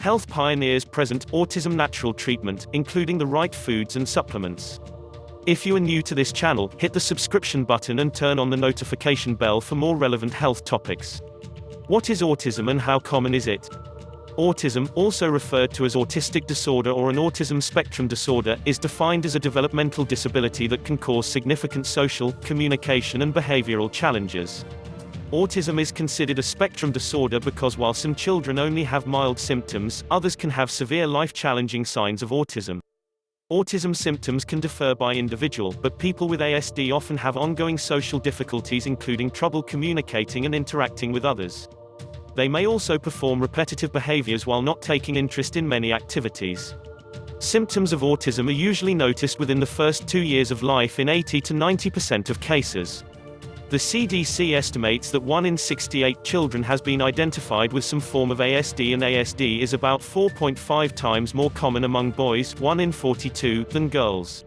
Health pioneers present autism natural treatment, including the right foods and supplements. If you are new to this channel, hit the subscription button and turn on the notification bell for more relevant health topics. What is autism and how common is it? Autism, also referred to as autistic disorder or an autism spectrum disorder, is defined as a developmental disability that can cause significant social, communication and behavioral challenges. Autism is considered a spectrum disorder because while some children only have mild symptoms, others can have severe life-challenging signs of autism. Autism symptoms can differ by individual, but people with ASD often have ongoing social difficulties including trouble communicating and interacting with others. They may also perform repetitive behaviors while not taking interest in many activities. Symptoms of autism are usually noticed within the first 2 years of life in 80 to 90% of cases. The CDC estimates that 1 in 68 children has been identified with some form of ASD, and ASD is about 4.5 times more common among boys, 1 in 42, than girls.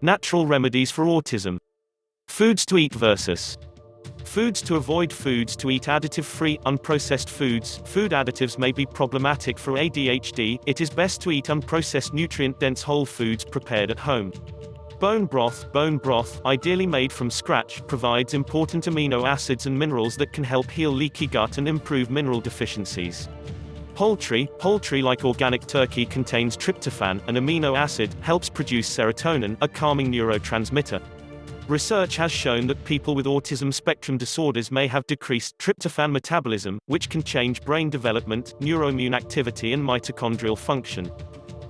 Natural remedies for autism. Foods to eat versus foods to avoid. Foods to eat: additive-free, unprocessed foods. Food additives may be problematic for ADHD. It is best to eat unprocessed nutrient-dense whole foods prepared at home. Bone broth, ideally made from scratch, provides important amino acids and minerals that can help heal leaky gut and improve mineral deficiencies. Poultry like organic turkey contains tryptophan, an amino acid, helps produce serotonin, a calming neurotransmitter. Research has shown that people with autism spectrum disorders may have decreased tryptophan metabolism, which can change brain development, neuroimmune activity and mitochondrial function.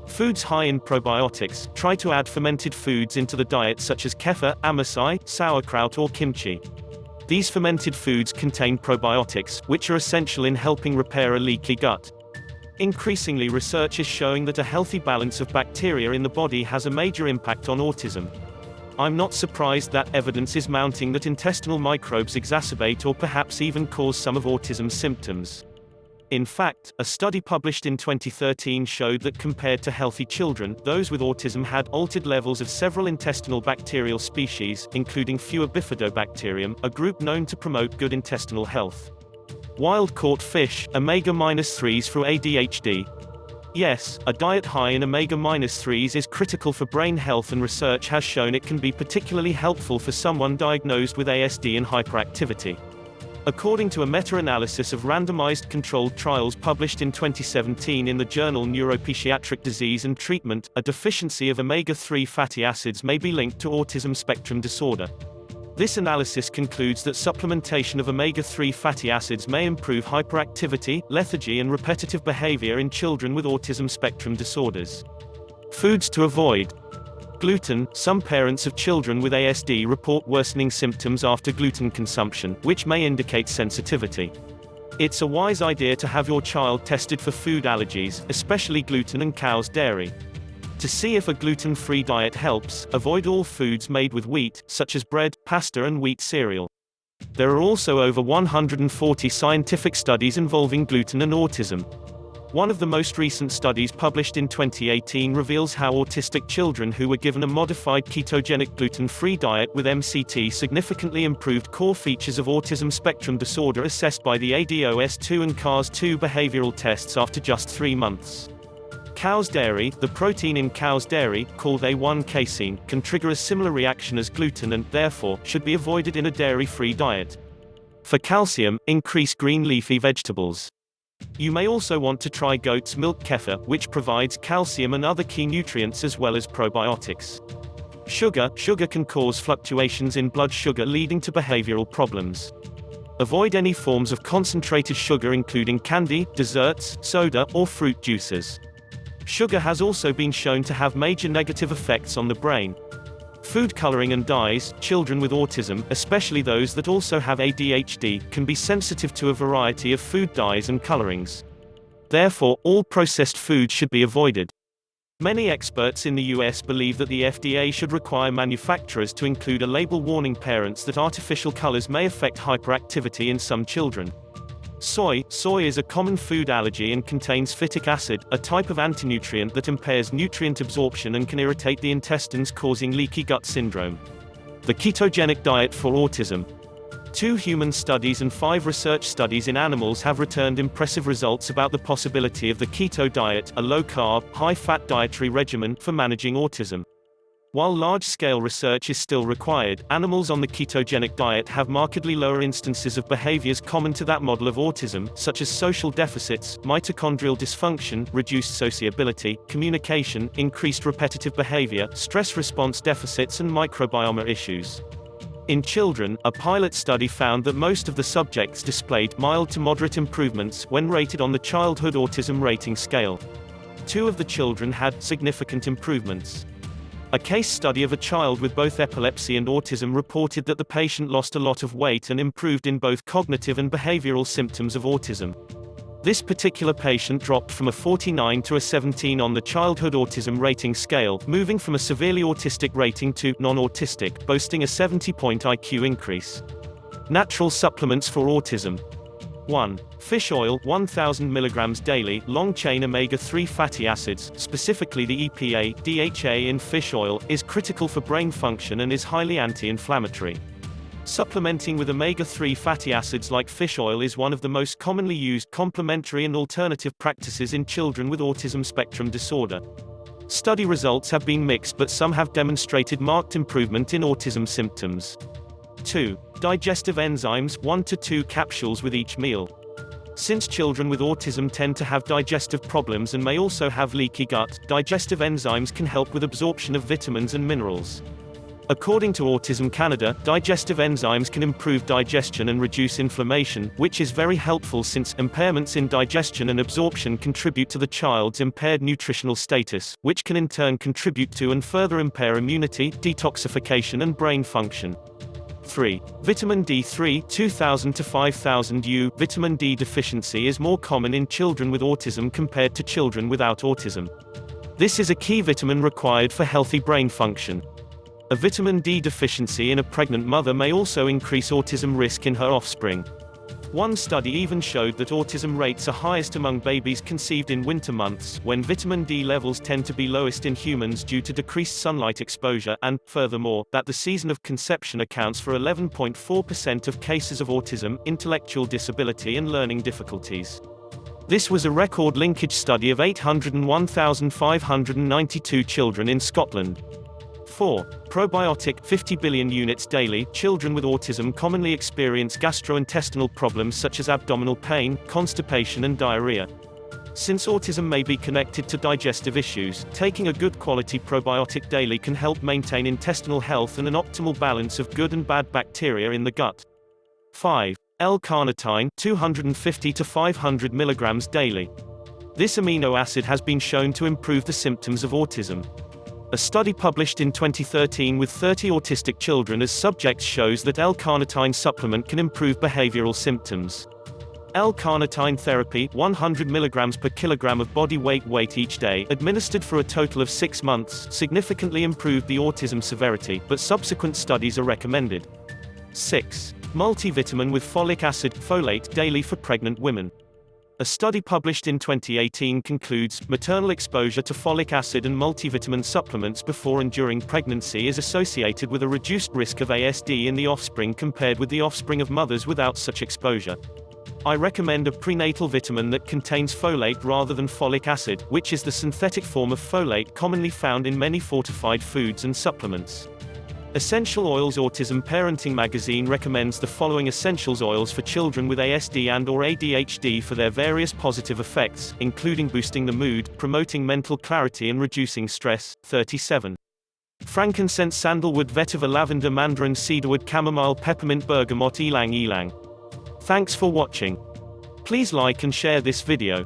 Foods high in probiotics: try to add fermented foods into the diet such as kefir, amosai, sauerkraut or kimchi. These fermented foods contain probiotics, which are essential in helping repair a leaky gut. Increasingly, research is showing that a healthy balance of bacteria in the body has a major impact on autism. I'm not surprised that evidence is mounting that intestinal microbes exacerbate or perhaps even cause some of autism's symptoms. In fact, a study published in 2013 showed that compared to healthy children, those with autism had altered levels of several intestinal bacterial species, including fewer bifidobacterium, a group known to promote good intestinal health. Wild-caught fish, omega-3s for ADHD. Yes, a diet high in omega-3s is critical for brain health, and research has shown it can be particularly helpful for someone diagnosed with ASD and hyperactivity. According to a meta-analysis of randomized controlled trials published in 2017 in the journal Neuropsychiatric Disease and Treatment, a deficiency of omega-3 fatty acids may be linked to autism spectrum disorder. This analysis concludes that supplementation of omega-3 fatty acids may improve hyperactivity, lethargy and repetitive behavior in children with autism spectrum disorders. Foods to avoid. Gluten. Some parents of children with ASD report worsening symptoms after gluten consumption, which may indicate sensitivity. It's a wise idea to have your child tested for food allergies, especially gluten and cow's dairy. To see if a gluten-free diet helps, avoid all foods made with wheat, such as bread, pasta and wheat cereal. There are also over 140 scientific studies involving gluten and autism. One of the most recent studies published in 2018 reveals how autistic children who were given a modified ketogenic gluten-free diet with MCT significantly improved core features of autism spectrum disorder assessed by the ADOS-2 and CARS-2 behavioral tests after just 3 months. Cow's dairy. The protein in cow's dairy, called A1 casein, can trigger a similar reaction as gluten and, therefore, should be avoided in a dairy-free diet. For calcium, increase green leafy vegetables. You may also want to try goat's milk kefir, which provides calcium and other key nutrients as well as probiotics. Sugar can cause fluctuations in blood sugar leading to behavioral problems. Avoid any forms of concentrated sugar including candy, desserts, soda, or fruit juices. Sugar has also been shown to have major negative effects on the brain. Food coloring and dyes. Children with autism, especially those that also have ADHD, can be sensitive to a variety of food dyes and colorings. Therefore, all processed food should be avoided. Many experts in the US believe that the FDA should require manufacturers to include a label warning parents that artificial colors may affect hyperactivity in some children. Soy is a common food allergy and contains phytic acid, a type of antinutrient that impairs nutrient absorption and can irritate the intestines, causing leaky gut syndrome. The ketogenic diet for autism. 2 human studies and 5 research studies in animals have returned impressive results about the possibility of the keto diet, a low-carb, high-fat dietary regimen, for managing autism. While large-scale research is still required, animals on the ketogenic diet have markedly lower instances of behaviors common to that model of autism, such as social deficits, mitochondrial dysfunction, reduced sociability, communication, increased repetitive behavior, stress response deficits and microbiome issues. In children, a pilot study found that most of the subjects displayed mild to moderate improvements when rated on the Childhood Autism Rating Scale. 2 of the children had significant improvements. A case study of a child with both epilepsy and autism reported that the patient lost a lot of weight and improved in both cognitive and behavioral symptoms of autism. This particular patient dropped from a 49 to a 17 on the Childhood Autism Rating Scale, moving from a severely autistic rating to non-autistic, boasting a 70-point IQ increase. Natural supplements for autism. 1. Fish oil, 1000 mg daily, long-chain omega-3 fatty acids, specifically the EPA, DHA in fish oil, is critical for brain function and is highly anti-inflammatory. Supplementing with omega-3 fatty acids like fish oil is one of the most commonly used complementary and alternative practices in children with autism spectrum disorder. Study results have been mixed, but some have demonstrated marked improvement in autism symptoms. 2. Digestive enzymes, 1 to 2 capsules with each meal. Since children with autism tend to have digestive problems and may also have leaky gut, digestive enzymes can help with absorption of vitamins and minerals. According to Autism Canada, digestive enzymes can improve digestion and reduce inflammation, which is very helpful since impairments in digestion and absorption contribute to the child's impaired nutritional status, which can in turn contribute to and further impair immunity, detoxification and brain function. 3. Vitamin D3, 2000 to 5000 U. Vitamin D deficiency is more common in children with autism compared to children without autism. This is a key vitamin required for healthy brain function. A vitamin D deficiency in a pregnant mother may also increase autism risk in her offspring. One study even showed that autism rates are highest among babies conceived in winter months, when vitamin D levels tend to be lowest in humans due to decreased sunlight exposure, and, furthermore, that the season of conception accounts for 11.4% of cases of autism, intellectual disability and learning difficulties. This was a record linkage study of 801,592 children in Scotland. 4. Probiotic, 50 billion units daily. Children with autism commonly experience gastrointestinal problems such as abdominal pain, constipation and diarrhea. Since autism may be connected to digestive issues, taking a good quality probiotic daily can help maintain intestinal health and an optimal balance of good and bad bacteria in the gut. 5. L-carnitine, 250 to 500 mg daily. This amino acid has been shown to improve the symptoms of autism. A study published in 2013 with 30 autistic children as subjects shows that L-carnitine supplement can improve behavioral symptoms. L-carnitine therapy, 100 mg per kilogram of body weight each day, administered for a total of 6 months, significantly improved the autism severity, but subsequent studies are recommended. 6. Multivitamin with folic acid, folate, daily for pregnant women. A study published in 2018 concludes, maternal exposure to folic acid and multivitamin supplements before and during pregnancy is associated with a reduced risk of ASD in the offspring compared with the offspring of mothers without such exposure. I recommend a prenatal vitamin that contains folate rather than folic acid, which is the synthetic form of folate commonly found in many fortified foods and supplements. Essential Oils. Autism Parenting Magazine recommends the following essentials oils for children with ASD and/or ADHD for their various positive effects, including boosting the mood, promoting mental clarity and reducing stress. 37. Frankincense, sandalwood, vetiver, lavender, mandarin, cedarwood, chamomile, peppermint, bergamot, ylang ylang. Thanks for watching. Please like and share this video.